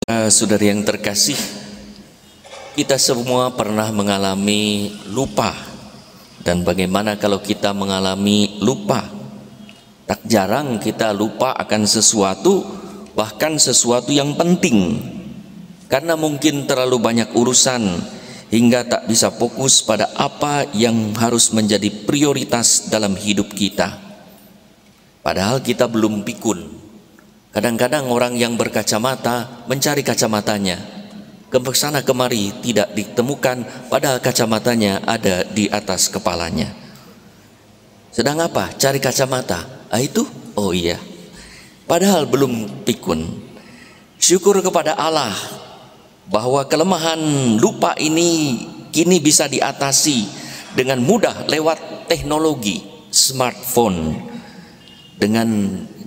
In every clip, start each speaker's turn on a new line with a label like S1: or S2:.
S1: Saudari yang terkasih, kita semua pernah mengalami lupa. Dan bagaimana kalau kita mengalami lupa? Tak jarang kita lupa akan sesuatu, bahkan sesuatu yang penting, karena mungkin terlalu banyak urusan hingga tak bisa fokus pada apa yang harus menjadi prioritas dalam hidup kita. Padahal kita belum pikun. Kadang-kadang orang yang berkacamata mencari kacamatanya, ke sana kemari tidak ditemukan, padahal kacamatanya ada di atas kepalanya. Sedang apa? Cari kacamata. Itu? Oh iya. Padahal belum pikun. Syukur kepada Allah bahwa kelemahan lupa ini kini bisa diatasi dengan mudah lewat teknologi smartphone, dengan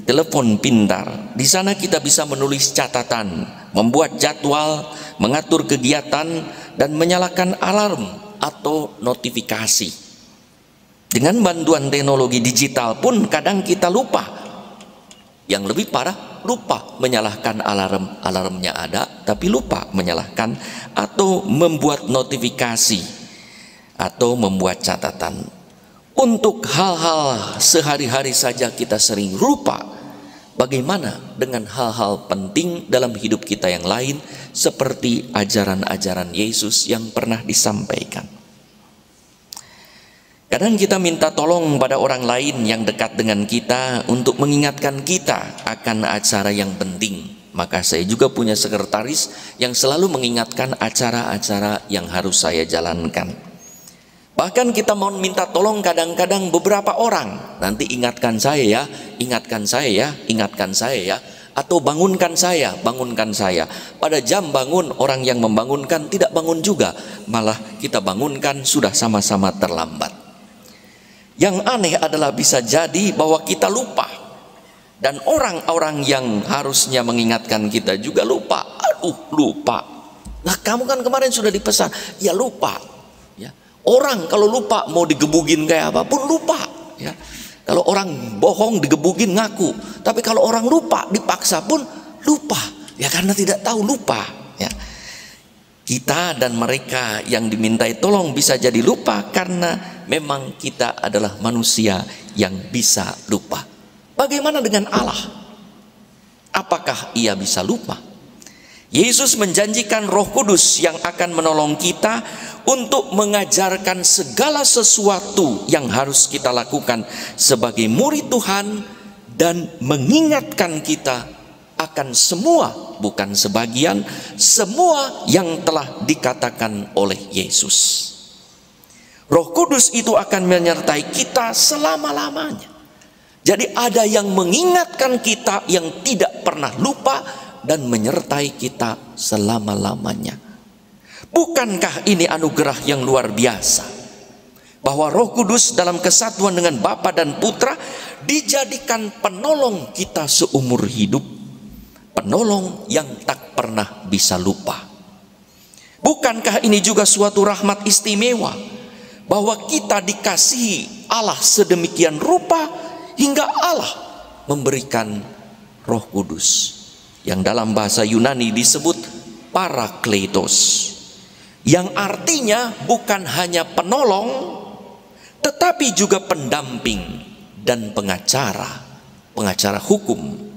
S1: telepon pintar. Di sana kita bisa menulis catatan, membuat jadwal, mengatur kegiatan, dan menyalakan alarm atau notifikasi. Dengan bantuan teknologi digital pun kadang kita lupa. Yang lebih parah, lupa menyalakan alarm. Alarmnya ada, tapi lupa menyalakan atau membuat notifikasi atau membuat catatan. Untuk hal-hal sehari-hari saja kita sering lupa. Bagaimana dengan hal-hal penting dalam hidup kita yang lain, seperti ajaran-ajaran Yesus yang pernah disampaikan? Kadang kita minta tolong pada orang lain yang dekat dengan kita untuk mengingatkan kita akan acara yang penting. Maka saya juga punya sekretaris yang selalu mengingatkan acara-acara yang harus saya jalankan. Bahkan kita mau minta tolong kadang-kadang beberapa orang. Nanti ingatkan saya ya, ingatkan saya ya, ingatkan saya ya. Atau bangunkan saya, bangunkan saya. Pada jam bangun, orang yang membangunkan tidak bangun juga. Malah kita bangunkan sudah sama-sama terlambat. Yang aneh adalah bisa jadi bahwa kita lupa. Dan orang-orang yang harusnya mengingatkan kita juga lupa. Lupa. Nah, kamu kan kemarin sudah dipesan. Ya lupa. Orang kalau lupa mau digebugin kayak apapun lupa ya. Kalau orang bohong digebugin ngaku, tapi kalau orang lupa dipaksa pun lupa ya, karena tidak tahu lupa ya. Kita dan mereka yang dimintai tolong bisa jadi lupa karena memang kita adalah manusia yang bisa lupa. Bagaimana dengan Allah? Apakah ia bisa lupa? Yesus menjanjikan Roh Kudus yang akan menolong kita untuk mengajarkan segala sesuatu yang harus kita lakukan sebagai murid Tuhan, dan mengingatkan kita akan semua, bukan sebagian, semua yang telah dikatakan oleh Yesus. Roh Kudus itu akan menyertai kita selama-lamanya. Jadi ada yang mengingatkan kita yang tidak pernah lupa dan menyertai kita selama-lamanya. Bukankah ini anugerah yang luar biasa? Bahwa Roh Kudus dalam kesatuan dengan Bapa dan Putra dijadikan penolong kita seumur hidup. Penolong yang tak pernah bisa lupa. Bukankah ini juga suatu rahmat istimewa? Bahwa kita dikasihi Allah sedemikian rupa hingga Allah memberikan Roh Kudus, yang dalam bahasa Yunani disebut Parakletos, yang artinya bukan hanya penolong tetapi juga pendamping dan pengacara hukum.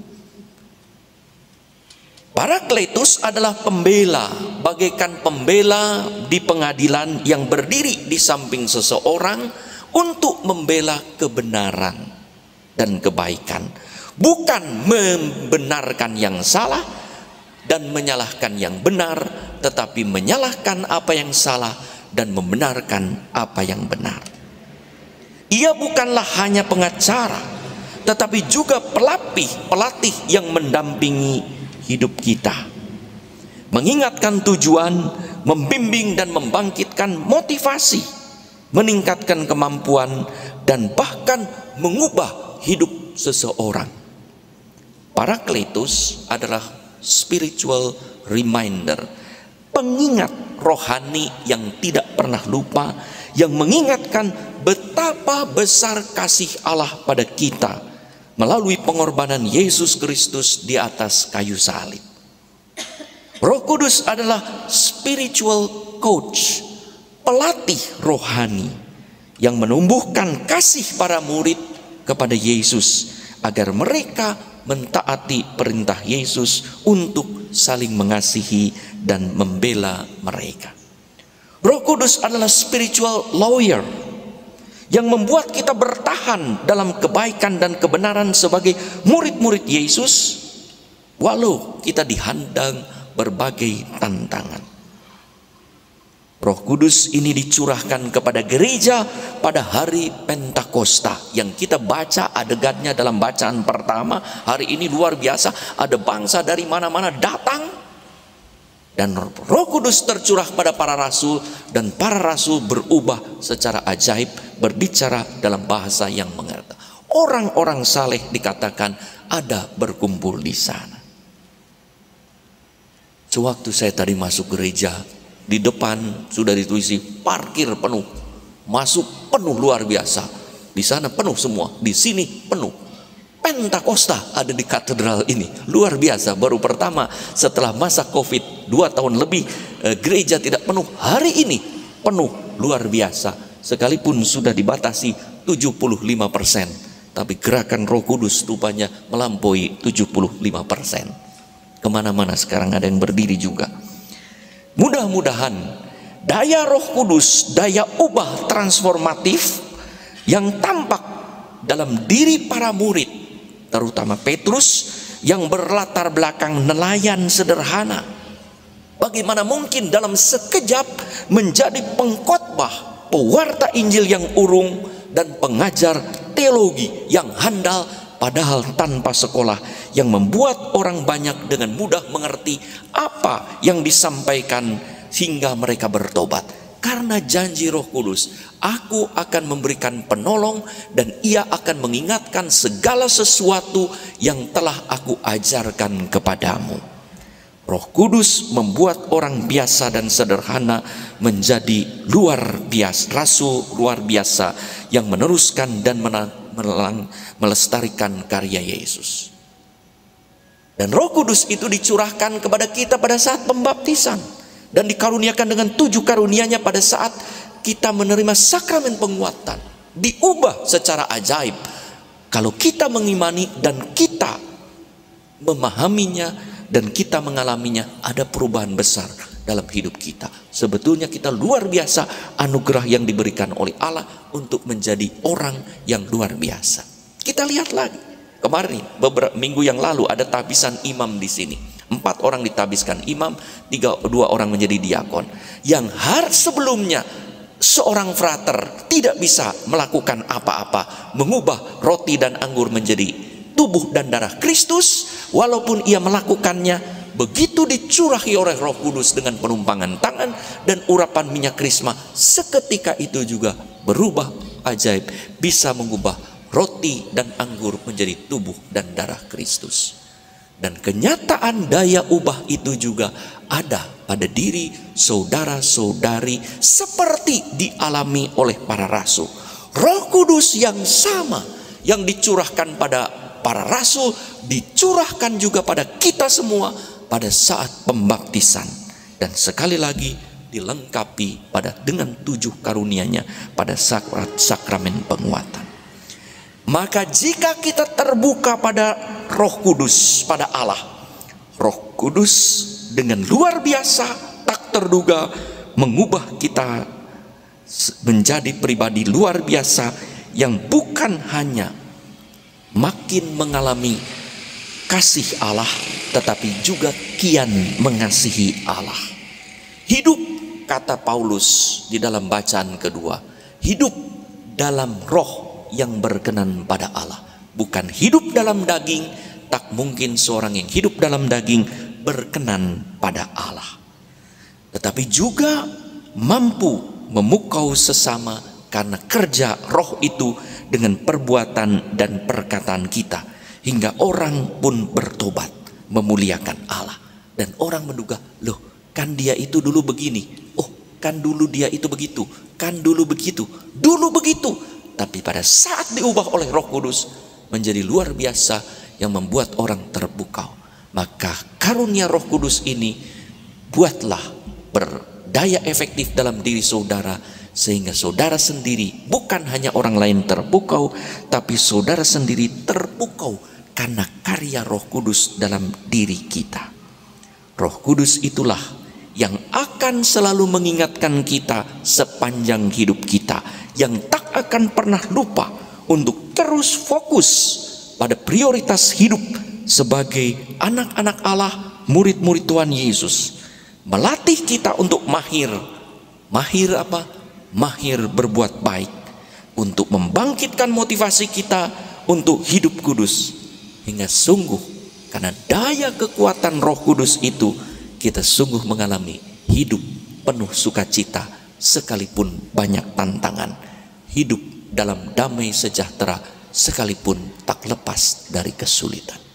S1: Parakletos adalah pembela, bagaikan pembela di pengadilan yang berdiri di samping seseorang untuk membela kebenaran dan kebaikan. Bukan membenarkan yang salah dan menyalahkan yang benar, tetapi menyalahkan apa yang salah dan membenarkan apa yang benar. Ia bukanlah hanya pengacara, tetapi juga pelatih yang mendampingi hidup kita, mengingatkan tujuan, membimbing dan membangkitkan motivasi, meningkatkan kemampuan, dan bahkan mengubah hidup seseorang. Parakletos adalah spiritual reminder, pengingat rohani yang tidak pernah lupa, yang mengingatkan betapa besar kasih Allah pada kita melalui pengorbanan Yesus Kristus di atas kayu salib. Roh Kudus adalah spiritual coach, pelatih rohani yang menumbuhkan kasih para murid kepada Yesus agar mereka mentaati perintah Yesus untuk saling mengasihi dan membela mereka. Roh Kudus adalah spiritual lawyer yang membuat kita bertahan dalam kebaikan dan kebenaran sebagai murid-murid Yesus walau kita dihadang berbagai tantangan. Roh Kudus ini dicurahkan kepada gereja pada hari Pentakosta yang kita baca adegannya dalam bacaan pertama. Hari ini luar biasa, ada bangsa dari mana-mana datang dan Roh Kudus tercurah pada para rasul, dan para rasul berubah secara ajaib, berbicara dalam bahasa yang mengerti. Orang-orang saleh dikatakan ada berkumpul di sana. Sewaktu saya tadi masuk gereja, di depan sudah ditulis parkir penuh, masuk penuh luar biasa. Di sana penuh semua, di sini penuh. Pentakosta ada di katedral ini, luar biasa. Baru pertama setelah masa Covid 2 tahun lebih gereja tidak penuh. Hari ini penuh, luar biasa. Sekalipun sudah dibatasi 75%, tapi gerakan Roh Kudus rupanya melampaui 75%. Kemana-mana sekarang ada yang berdiri juga. Mudah-mudahan daya Roh Kudus, daya ubah transformatif yang tampak dalam diri para murid, terutama Petrus yang berlatar belakang nelayan sederhana, bagaimana mungkin dalam sekejap menjadi pengkhotbah, pewarta Injil yang urung, dan pengajar teologi yang handal padahal tanpa sekolah, yang membuat orang banyak dengan mudah mengerti apa yang disampaikan hingga mereka bertobat. Karena janji Roh Kudus, aku akan memberikan penolong dan ia akan mengingatkan segala sesuatu yang telah aku ajarkan kepadamu. Roh Kudus membuat orang biasa dan sederhana menjadi luar biasa, rasul luar biasa yang meneruskan dan melestarikan karya Yesus. Dan Roh Kudus itu dicurahkan kepada kita pada saat pembaptisan, dan dikaruniakan dengan 7 karunia-Nya pada saat kita menerima sakramen penguatan. Diubah secara ajaib kalau kita mengimani dan kita memahaminya dan kita mengalaminya. Ada perubahan besar dalam hidup kita. Sebetulnya kita luar biasa, anugerah yang diberikan oleh Allah untuk menjadi orang yang luar biasa. Kita lihat lagi. Kemarin beberapa minggu yang lalu ada tabisan imam di sini. 4 orang ditabiskan imam, 2 orang menjadi diakon. Yang hari sebelumnya seorang frater tidak bisa melakukan apa-apa, mengubah roti dan anggur menjadi tubuh dan darah Kristus, walaupun ia melakukannya, begitu dicurahi oleh Roh Kudus dengan penumpangan tangan dan urapan minyak krisma, seketika itu juga berubah ajaib, bisa mengubah roti dan anggur menjadi tubuh dan darah Kristus. Dan kenyataan daya ubah itu juga ada pada diri saudara-saudari seperti dialami oleh para rasul. Roh Kudus yang sama yang dicurahkan pada para rasul dicurahkan juga pada kita semua pada saat pembaptisan, dan sekali lagi dilengkapi dengan 7 karunia-Nya pada sakramen penguatan. Maka jika kita terbuka pada Roh Kudus, pada Allah, Roh Kudus dengan luar biasa tak terduga mengubah kita menjadi pribadi luar biasa yang bukan hanya makin mengalami kasih Allah, tetapi juga kian mengasihi Allah. Hidup, kata Paulus di dalam bacaan kedua, hidup dalam roh yang berkenan pada Allah, bukan hidup dalam daging. Tak mungkin seorang yang hidup dalam daging berkenan pada Allah, tetapi juga mampu memukau sesama karena kerja roh itu dengan perbuatan dan perkataan kita, hingga orang pun bertobat memuliakan Allah. Dan orang menduga, loh kan dia itu dulu begini, oh kan dulu dia itu begitu, kan dulu begitu, dulu begitu. Tapi pada saat diubah oleh Roh Kudus menjadi luar biasa yang membuat orang terpukau. Maka karunia Roh Kudus ini buatlah berdaya efektif dalam diri saudara, sehingga saudara sendiri, bukan hanya orang lain terpukau, tapi saudara sendiri terpukau karena karya Roh Kudus dalam diri kita. Roh Kudus itulah yang akan selalu mengingatkan kita sepanjang hidup kita, yang tak akan pernah lupa untuk terus fokus pada prioritas hidup sebagai anak-anak Allah, murid-murid Tuhan Yesus. Melatih kita untuk mahir apa? Mahir berbuat baik, untuk membangkitkan motivasi kita untuk hidup kudus, hingga sungguh karena daya kekuatan Roh Kudus itu kita sungguh mengalami hidup penuh sukacita sekalipun banyak tantangan, hidup dalam damai sejahtera sekalipun tak lepas dari kesulitan.